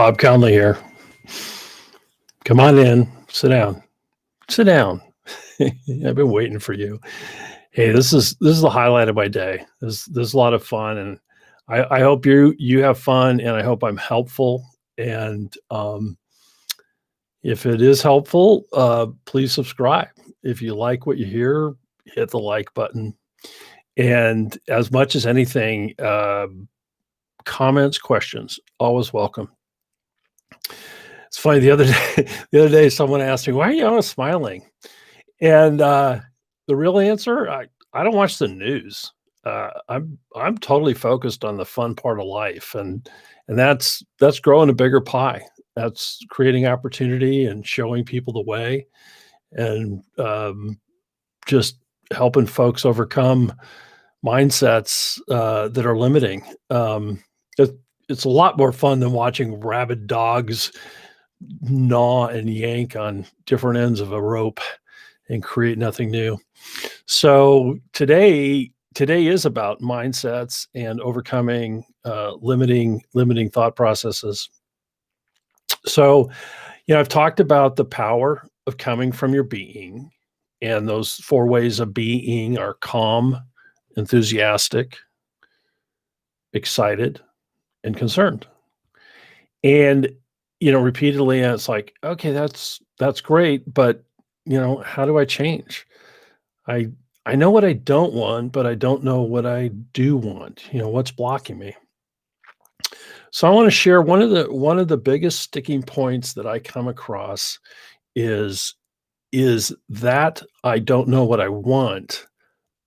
Bob Conley here. Come on in. Sit down. Sit down. I've been waiting for you. Hey, this is the highlight of my day. This is a lot of fun, and I hope you have fun, and I hope I'm helpful. And if it is helpful, please subscribe. If you like what you hear, hit the like button. And as much as anything, comments, questions, always welcome. It's funny, the other day the other day, someone asked me, "Why are you always smiling?" And, the real answer, I don't watch the news. I'm totally focused on the fun part of life, and that's growing a bigger pie. That's creating opportunity and showing people the way, and, just helping folks overcome mindsets, that are limiting. It it's a lot more fun than watching rabid dogs gnaw and yank on different ends of a rope and create nothing new. So today is about mindsets and overcoming limiting thought processes. So, I've talked about the power of coming from your being, and those four ways of being are calm, enthusiastic, excited, and concerned. And repeatedly, and it's like, okay, that's great, but how do I change? I I know what I don't want, but I don't know what I do want. What's blocking me? So I want to share one of the biggest sticking points that I come across is is that I don't know what I want,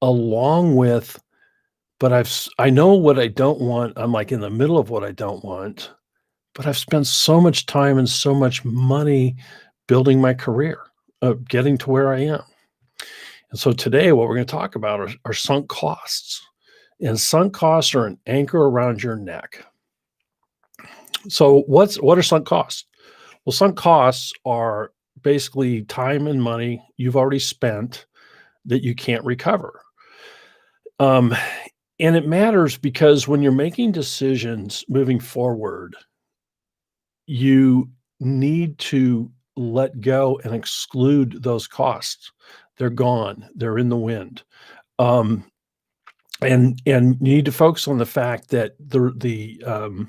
along with, but I know what I don't want. I'm like in the middle of what I don't want, but I've spent so much time and so much money building my career, getting to where I am. And so today, what we're going to talk about are sunk costs. And sunk costs are an anchor around your neck. So what are sunk costs? Well, sunk costs are basically time and money you've already spent that you can't recover. Um, and it matters because when you're making decisions moving forward, you need to let go and exclude those costs. They're gone. They're in the wind. Um, and you need to focus on the fact that the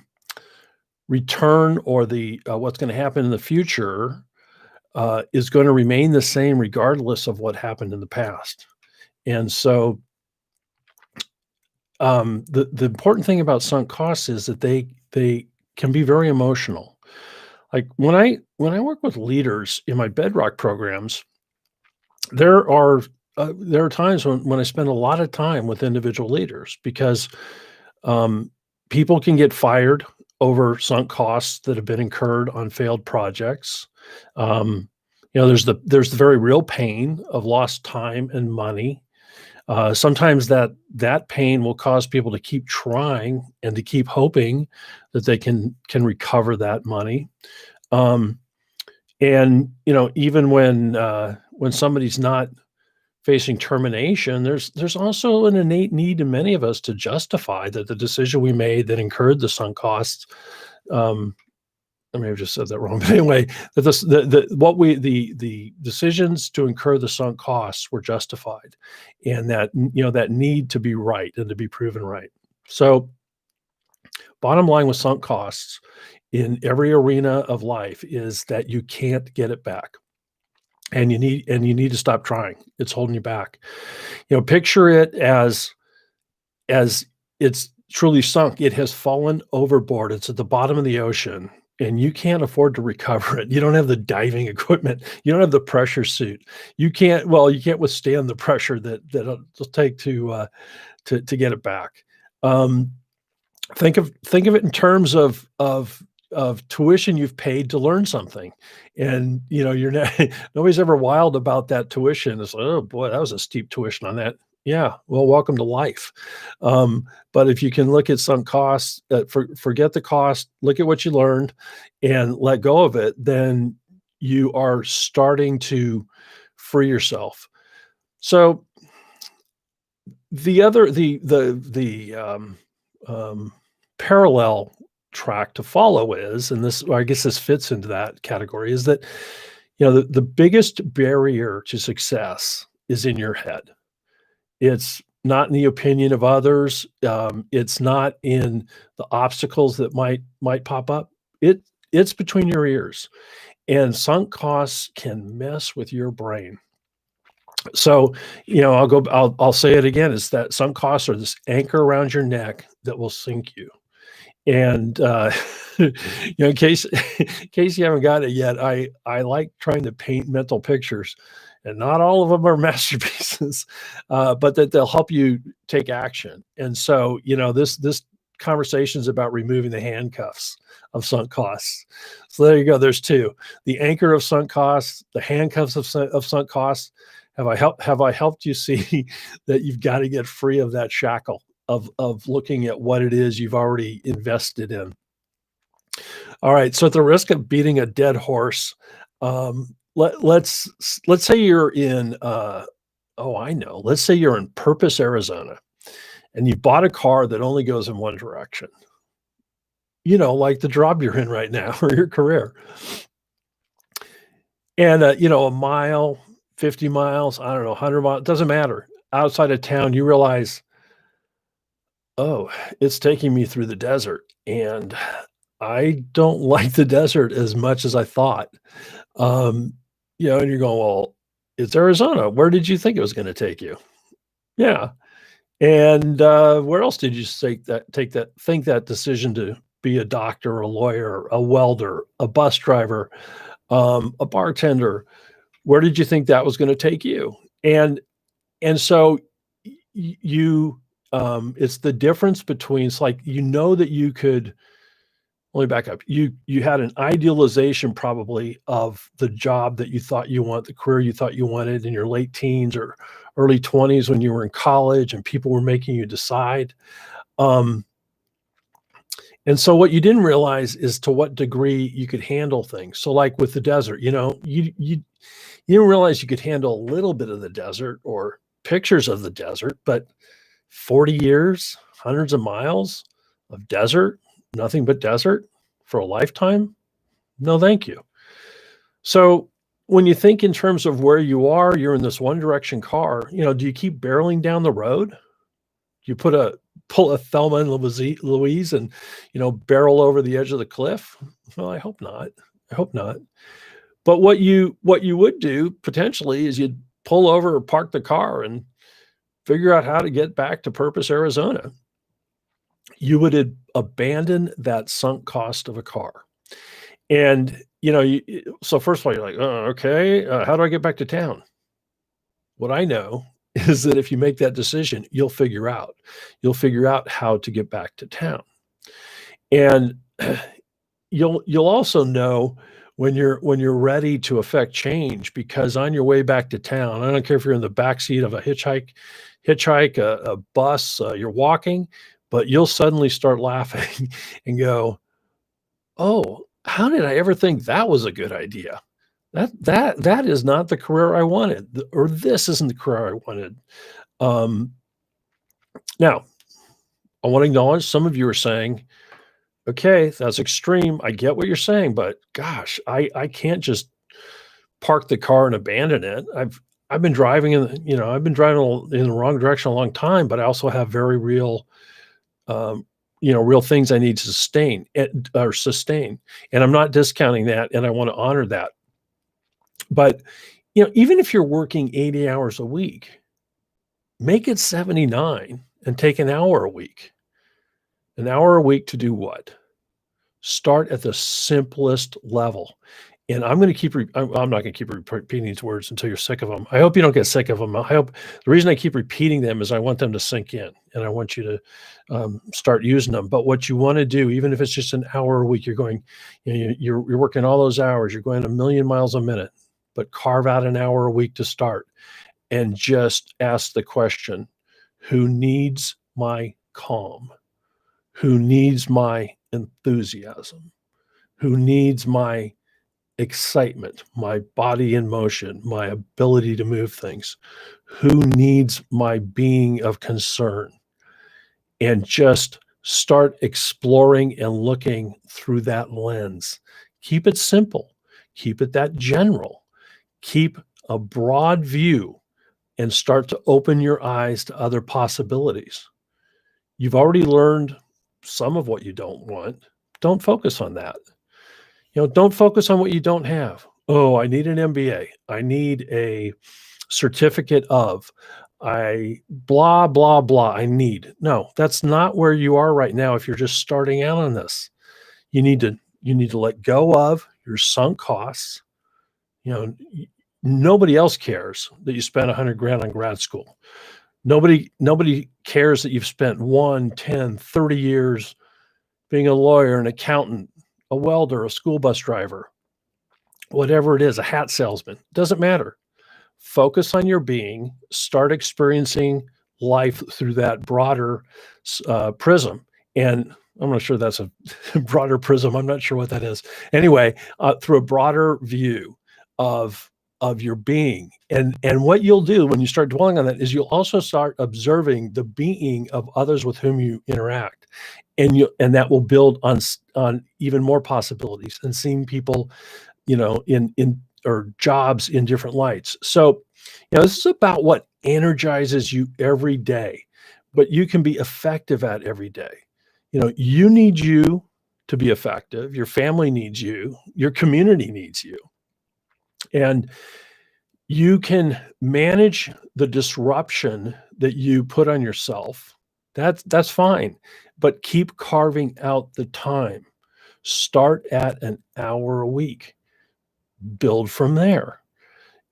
return or the what's going to happen in the future is going to remain the same regardless of what happened in the past. And so the important thing about sunk costs is that they can be very emotional. Like when I work with leaders in my bedrock programs, there are there are times when I spend a lot of time with individual leaders because um, people can get fired over sunk costs that have been incurred on failed projects. Um, there's the very real pain of lost time and money. Sometimes that pain will cause people to keep trying and to keep hoping that they can recover that money. Um, and even when somebody's not facing termination, there's also an innate need in many of us to justify that the decision we made that incurred the sunk costs. Um, I may have just said that wrong, but anyway, that this the decisions to incur the sunk costs were justified, and that need to be right and to be proven right. So, bottom line with sunk costs in every arena of life is that you can't get it back. And you need to stop trying. It's holding you back. Picture it as it's truly sunk. It has fallen overboard. It's at the bottom of the ocean, and you can't afford to recover it. You don't have the diving equipment. You don't have the pressure suit. You can't withstand the pressure that it'll take to get it back. Um, think of it in terms of tuition you've paid to learn something, and you're not nobody's ever wild about that tuition. It's like, oh boy, that was a steep tuition on that. Yeah, well, welcome to life. But if you can look at some costs, forget the cost, look at what you learned, and let go of it, then you are starting to free yourself. So the other the parallel track to follow is, and this, I guess this fits into that category, is that, the biggest barrier to success is in your head. It's not in the opinion of others. It's not in the obstacles that might pop up. It's between your ears, and sunk costs can mess with your brain. So, I'll say it again, is that sunk costs are this anchor around your neck that will sink you. And, in case in case you haven't got it yet, I like trying to paint mental pictures, and not all of them are masterpieces, but that they'll help you take action. And so, this conversation is about removing the handcuffs of sunk costs. So there you go. There's two: the anchor of sunk costs, the handcuffs of sunk costs. Have I helped you see that you've got to get free of that shackle of looking at what it is you've already invested in? All right. So at the risk of beating a dead horse, let's say you're in oh, I know. Let's say you're in Purpose, Arizona, and you bought a car that only goes in one direction. Like the job you're in right now or your career. And a mile, 50 miles, I don't know, 100 miles, doesn't matter. Outside of town, you realize, oh, it's taking me through the desert, and I don't like the desert as much as I thought. Um, and you're going, well, it's Arizona. Where did you think it was going to take you? Yeah. And where else did you think that decision to be a doctor, a lawyer, a welder, a bus driver, a bartender? Where did you think that was going to take you? And so you it's the difference between, it's like, that you could, let me back up. You had an idealization probably of the job that you thought you want, the career you thought you wanted in your late teens or early 20s when you were in college and people were making you decide. Um, and so what you didn't realize is to what degree you could handle things. So like with the desert, you didn't realize you could handle a little bit of the desert or pictures of the desert, but 40 years, hundreds of miles of desert, nothing but desert for a lifetime? No, thank you. So when you think in terms of where you are, you're in this one direction car, do you keep barreling down the road? Do you pull a Thelma and Louise and, barrel over the edge of the cliff? Well, I hope not. I hope not. But what you would do potentially is you'd pull over or park the car and figure out how to get back to Purpose, Arizona. You would abandon that sunk cost of a car. And, so first of all, you're like, oh, okay, how do I get back to town? What I know is that if you make that decision, you'll figure out how to get back to town. And you'll also know when you're ready to affect change, because on your way back to town, I don't care if you're in the backseat of a hitchhike, a bus, you're walking, but you'll suddenly start laughing and go, "Oh, how did I ever think that was a good idea? That is not the career I wanted, or this isn't the career I wanted." Um, Now, I want to acknowledge some of you are saying, "Okay, that's extreme. I get what you're saying, but gosh, I can't just park the car and abandon it. I've been driving I've been driving in the wrong direction a long time, but I also have very real, um, real things I need to sustain, and I'm not discounting that, and I want to honor that. But, even if you're working 80 hours a week, make it 79 and take an hour a week. An hour a week to do what? Start at the simplest level. And I'm not gonna keep repeating these words until you're sick of them. I hope you don't get sick of them. I hope the reason I keep repeating them is I want them to sink in, and I want you to, start using them. But what you wanna do, even if it's just an hour a week, you're going, you're working all those hours, you're going 1,000,000 miles a minute, but carve out an hour a week to start and just ask the question, "Who needs my calm? Who needs my enthusiasm? Who needs my excitement, my body in motion, my ability to move things? Who needs my being of concern?" And just start exploring and looking through that lens. Keep it simple, keep it that general, keep a broad view and start to open your eyes to other possibilities. You've already learned some of what you don't want. Don't focus on that. Don't focus on what you don't have. Oh, I need an MBA. I need a certificate of. I blah, blah, blah. I need. No, that's not where you are right now if you're just starting out on this. You need to let go of your sunk costs. Nobody else cares that you spent 100 grand on grad school. Nobody cares that you've spent 1, 10, 30 years being a lawyer, an accountant, a welder, a school bus driver, whatever it is, a hat salesman. Doesn't matter. Focus on your being, start experiencing life through that broader prism. And I'm not sure that's a broader prism. I'm not sure what that is. Anyway, through a broader view of your being. And what you'll do when you start dwelling on that is you'll also start observing the being of others with whom you interact. And that will build on even more possibilities and seeing people, in or jobs in different lights. So, this is about what energizes you every day, but you can be effective at every day. You need you to be effective. Your family needs you. Your community needs you. And you can manage the disruption that you put on yourself. That's fine, but keep carving out the time. Start at an hour a week. Build from there.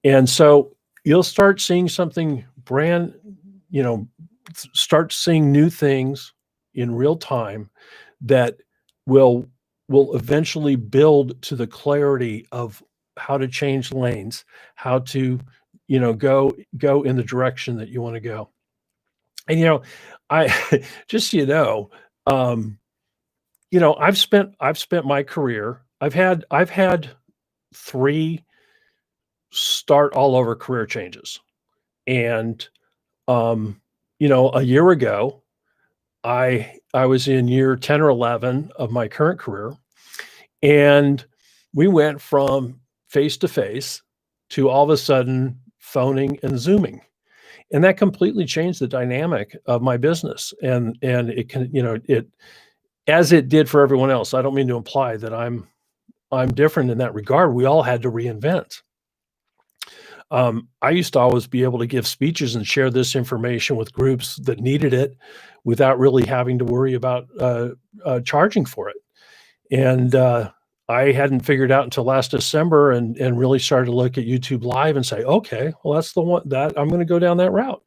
And so you'll start seeing something you know, start seeing new things in real time that will will eventually build to the clarity of how to change lanes, how to, go in the direction that you want to go. And I just um, I've spent my career. I've had three start all over career changes. And a year ago, I was in year 10 or 11 of my current career, and we went from face to face to all of a sudden phoning and zooming. And that completely changed the dynamic of my business. And it can, it as it did for everyone else. I don't mean to imply that I'm different in that regard. We all had to reinvent. I used to always be able to give speeches and share this information with groups that needed it without really having to worry about charging for it. And I hadn't figured out until last December and really started to look at YouTube Live and say, okay, well, that's the one that I'm going to go down that route.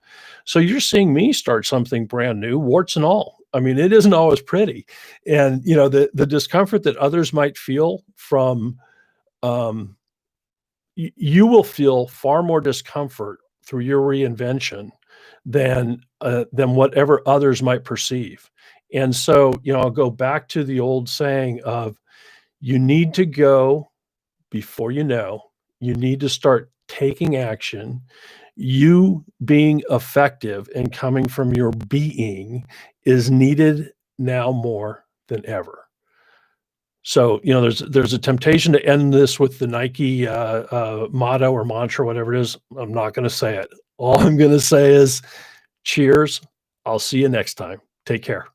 So you're seeing me start something brand new, warts and all. I mean, it isn't always pretty. And, the discomfort that others might feel from, um, you will feel far more discomfort through your reinvention than whatever others might perceive. And so, I'll go back to the old saying of you need to go before you know. You need to start taking action. You being effective and coming from your being is needed now more than ever. So, there's a temptation to end this with the Nike motto or mantra, whatever it is. I'm not going to say it. All I'm going to say is, cheers. I'll see you next time. Take care.